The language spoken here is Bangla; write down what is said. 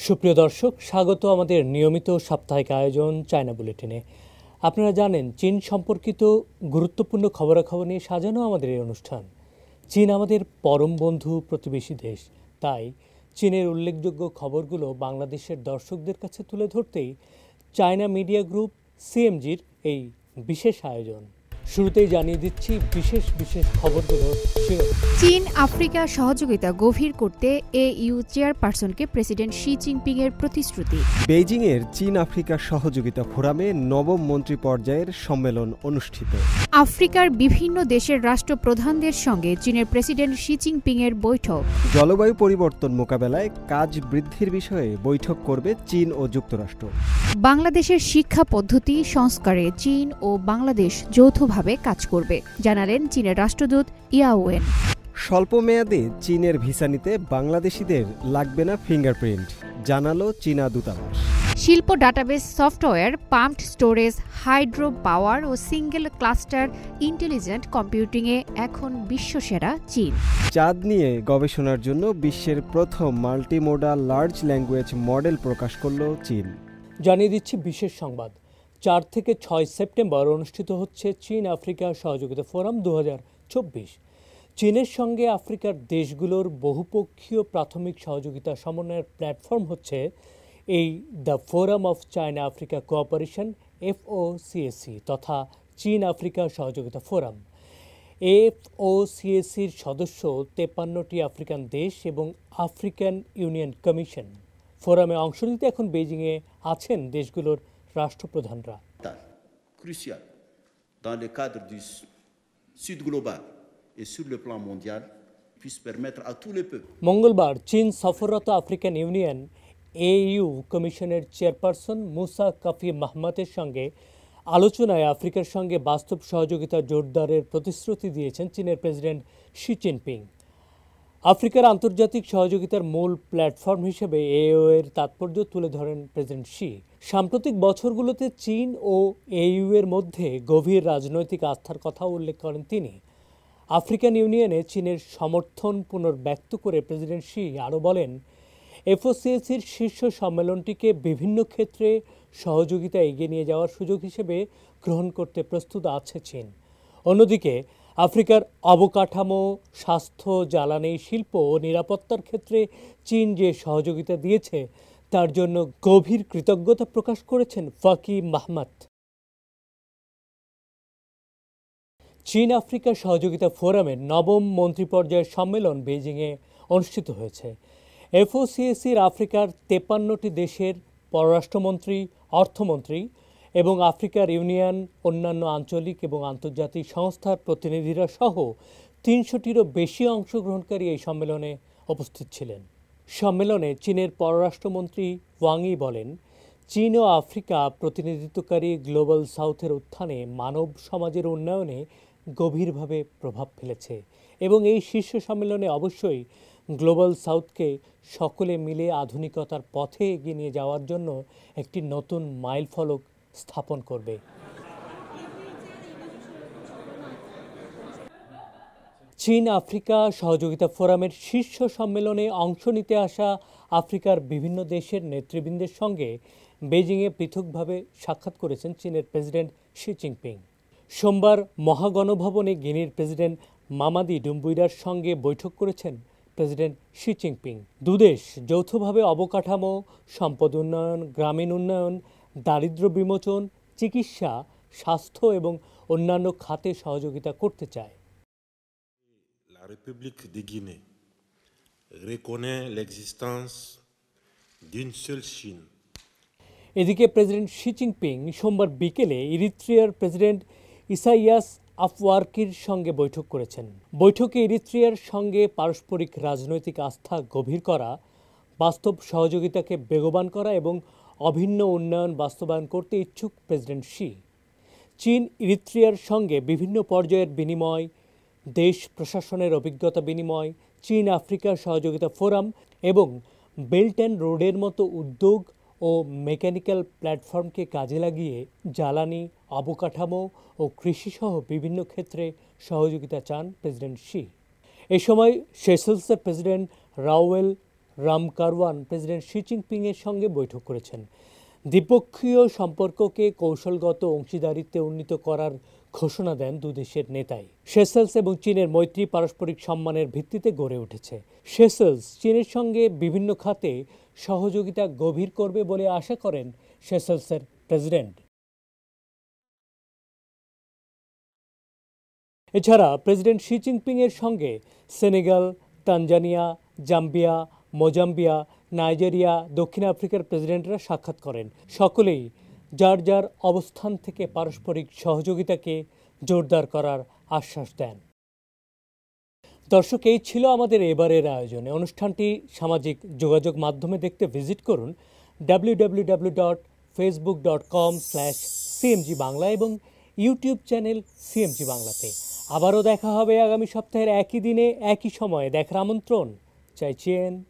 সুপ্রিয় দর্শক, স্বাগত আমাদের নিয়মিত সাপ্তাহিক আয়োজন চায়না বুলেটিনে। আপনারা জানেন, চীন সম্পর্কিত গুরুত্বপূর্ণ খবরাখবর নিয়ে সাজানো আমাদের এই অনুষ্ঠান। চীন আমাদের পরম বন্ধু, প্রতিবেশী দেশ। তাই চীনের উল্লেখযোগ্য খবরগুলো বাংলাদেশের দর্শকদের কাছে তুলে ধরতেই চায়না মিডিয়া গ্রুপ সিএমজির এই বিশেষ আয়োজন। শুরুতেই জানিয়ে দিচ্ছি বিশেষ বিশেষ খবরগুলো। চীন আফ্রিকা সহযোগিতা গভীর করতে EU চেয়ারপারসনকে প্রেসিডেন্ট শি জিনপিং এর প্রতিশ্রুতি। বেইজিংয়ের চীন আফ্রিকা সহযোগিতা ফোরামে নবম মন্ত্রী পর্যায়ের সম্মেলন অনুষ্ঠিত। আফ্রিকার বিভিন্ন দেশের রাষ্ট্রপ্রধানদের সঙ্গে চীনের প্রেসিডেন্ট শি জিনপিং এর বৈঠক। জলবায়ু পরিবর্তন মোকাবেলায় কাজ বৃদ্ধির বিষয়ে বৈঠক করবে চীন ও যুক্তরাষ্ট্র। বাংলাদেশের শিক্ষা পদ্ধতি সংস্কারে চীন ও বাংলাদেশ যৌথভাবে কাজ করবে, জানালেন চীনের রাষ্ট্রদূত ইয়াওয়েন। স্বল্প মেয়াদে চীনের ভিসা নিতে বাংলাদেশিদের লাগবে না ফিঙ্গারপ্রিন্ট, জানালো চীনা দূতাবাস। শিল্প database software, pumped storage, hydro power ও সিঙ্গেল ক্লাস্টার ইন্টেলিজেন্ট কম্পিউটিংয়ে এখন বিশ্বসেরা চীন। চাঁদ নিয়ে গবেষণার জন্য বিশ্বের প্রথম মাল্টিমোডাল লার্জ ল্যাঙ্গুয়েজ মডেল প্রকাশ করল চীন। জানিয়ে দিচ্ছি বিশেষ সংবাদ। 4 থেকে 6 সেপ্টেম্বর অনুষ্ঠিত হচ্ছে চীন আফ্রিকা সহযোগিতা ফোরাম 2024। চীনের সঙ্গে আফ্রিকার দেশগুলোর বহুপক্ষীয় প্রাথমিক সহযোগিতা সমন্বয়ের প্ল্যাটফর্ম হচ্ছে এই the forum of China Africa cooperation FOCAC তথা চীন আফ্রিকা সহযোগিতা ফোরাম। FOCACর সদস্য 53টি আফ্রিকান দেশ এবং আফ্রিকান ইউনিয়ন কমিশন। ফোরামে অংশ নিতে এখন বেইজিংয়ে আছেন দেশগুলোর রাষ্ট্রপ্রধানরা। Crucial dans le cadre du Sud global et sur le plan mondial puisse permettre à tous les peuples. মঙ্গলবার চীন সফররত আফ্রিকান ইউনিয়ন AU কমিশনের চেয়ারপারসন মুসা কাফি মাহমাতের সঙ্গে আলোচনায় আফ্রিকার সঙ্গে বাস্তব সহযোগিতা জোরদারের প্রতিশ্রুতি দিয়েছেন চীনের প্রেসিডেন্ট শি জিনপিং। আফ্রিকার আন্তর্জাতিক সহযোগিতার মূল প্ল্যাটফর্ম হিসেবে AU এর তাৎপর্য তুলে ধরেন প্রেসিডেন্ট শি। সাম্প্রতিক বছরগুলোতে চীন ও AU এর মধ্যে গভীর রাজনৈতিক আস্থার কথা উল্লেখ করেন তিনি। আফ্রিকান ইউনিয়নে চীনের সমর্থন পুনর্ব্যক্ত করে প্রেসিডেন্ট শি আরও বলেন, FOCACর শীর্ষ সম্মেলনটিকে বিভিন্ন ক্ষেত্রে সহযোগিতা এগিয়ে নিয়ে যাওয়ার সুযোগ হিসেবে গ্রহণ করতে প্রস্তুত আছে চীন। অন্যদিকে আফ্রিকার অবকাঠামো, স্বাস্থ্য, জ্বালানি, শিল্প ও নিরাপত্তার ক্ষেত্রে চীন যে সহযোগিতা দিয়েছে তার জন্য গভীর কৃতজ্ঞতা প্রকাশ করেছেন ফাকি মাহমাত। চীন আফ্রিকা সহযোগিতা ফোরামের নবম মন্ত্রী পর্যায়ের সম্মেলন বেইজিংয়ে অনুষ্ঠিত হয়েছে। FOCACর আফ্রিকার 53টি দেশের পররাষ্ট্রমন্ত্রী, অর্থমন্ত্রী এবং আফ্রিকার ইউনিয়ন, অন্যান্য আঞ্চলিক এবং আন্তর্জাতিক সংস্থার প্রতিনিধিরা সহ 300টিরও বেশি অংশগ্রহণকারী এই সম্মেলনে উপস্থিত ছিলেন। সম্মেলনে চীনের পররাষ্ট্রমন্ত্রী ওয়াং ই বলেন, চীন ও আফ্রিকা প্রতিনিধিত্বকারী গ্লোবাল সাউথের উত্থানে মানব সমাজের উন্নয়নে গভীরভাবে প্রভাব ফেলেছে এবং এই শীর্ষ সম্মেলনে অবশ্যই গ্লোবাল সাউথকে সকলে মিলে আধুনিকতার পথে এগিয়ে নিয়ে যাওয়ার জন্য একটি নতুন মাইলফলক স্থাপন করবে। চীন আফ্রিকা সহযোগিতা ফোরামের শীর্ষ সম্মেলনে অংশ নিতে আসা আফ্রিকার বিভিন্ন দেশের নেতৃবৃন্দের সঙ্গে বেইজিংয়ে পৃথকভাবে সাক্ষাৎ করেছেন চীনের প্রেসিডেন্ট শি জিনপিং। সোমবার মহাগণভবনে গিনির প্রেসিডেন্ট মামাদি ডুম্বুইরার সঙ্গে বৈঠক করেছেন প্রেসিডেন্ট শি জিনপিং। দুদেশ যৌথভাবে অবকাঠামো, সম্পদ উন্নয়ন, গ্রামীণ উন্নয়ন, দারিদ্র্য বিমোচন, চিকিৎসা, স্বাস্থ্য এবং অন্যান্য খাতে সহযোগিতা করতে চায়। La République de Guinée reconnaît l'existence d'une seule Chine. এদিকে প্রেসিডেন্ট শি জিনপিং সোমবার বিকেলে ইরিত্রিয়ার প্রেসিডেন্ট ইসাইয়াস আফওয়ার্কির সঙ্গে বৈঠক করেছেন। বৈঠকে ইরিত্রিয়ার সঙ্গে পারস্পরিক রাজনৈতিক আস্থা গভীর করা, বাস্তব সহযোগিতাকে বেগবান করা এবং অভিন্ন উন্নয়ন বাস্তবায়ন করতে ইচ্ছুক প্রেসিডেন্ট শি। চীন ইরিত্রিয়ার সঙ্গে বিভিন্ন পর্যায়ের বিনিময়, দেশ প্রশাসনের অভিজ্ঞতা বিনিময়, চীন আফ্রিকা সহযোগিতা ফোরাম এবং বেল্ট অ্যান্ড রোডের মতো উদ্যোগ ও মেকানিক্যাল প্ল্যাটফর্মকে কাজে লাগিয়ে জ্বালানি, অবকাঠামো ও কৃষিসহ বিভিন্ন ক্ষেত্রে সহযোগিতা চান প্রেসিডেন্ট শি। এ সময় সেশেলসের president Wavel Ramkalawan president Xi জিনপিংয়ের সঙ্গে বৈঠক করেছেন। দ্বিপক্ষীয় সম্পর্ককে কৌশলগত অংশীদারিত্বে উন্নীত করার ঘোষণা দেন দুদেশের নেতাই। সেশেলস এবং চীনের মৈত্রী পারস্পরিক সম্মানের ভিত্তিতে গড়ে উঠেছে। সেশেলস চীনের সঙ্গে বিভিন্ন খাতে সহযোগিতা গভীর করবে বলে আশা করেন সেশেলসের প্রেসিডেন্ট। এছাড়া প্রেসিডেন্ট শি জিনপিংয়ের সঙ্গে সেনেগাল, তানজানিয়া, জাম্বিয়া, মোজাম্বিয়া, নাইজেরিয়া, দক্ষিণ আফ্রিকার প্রেসিডেন্টরা সাক্ষাৎ করেন। সকলেই যার যার অবস্থান থেকে পারস্পরিক সহযোগিতাকে জোরদার করার আশ্বাস দেন। দর্শক, এই ছিল আমাদের এবারের আয়োজনে। অনুষ্ঠানটি সামাজিক যোগাযোগ মাধ্যমে দেখতে ভিজিট করুন www.facebook.com/cmg বাংলা এবং ইউটিউব চ্যানেল সিএমজি বাংলাতে। আবারও দেখা হবে আগামী সপ্তাহের একই দিনে একই সময়ে। দেখার আমন্ত্রণ চাইছেন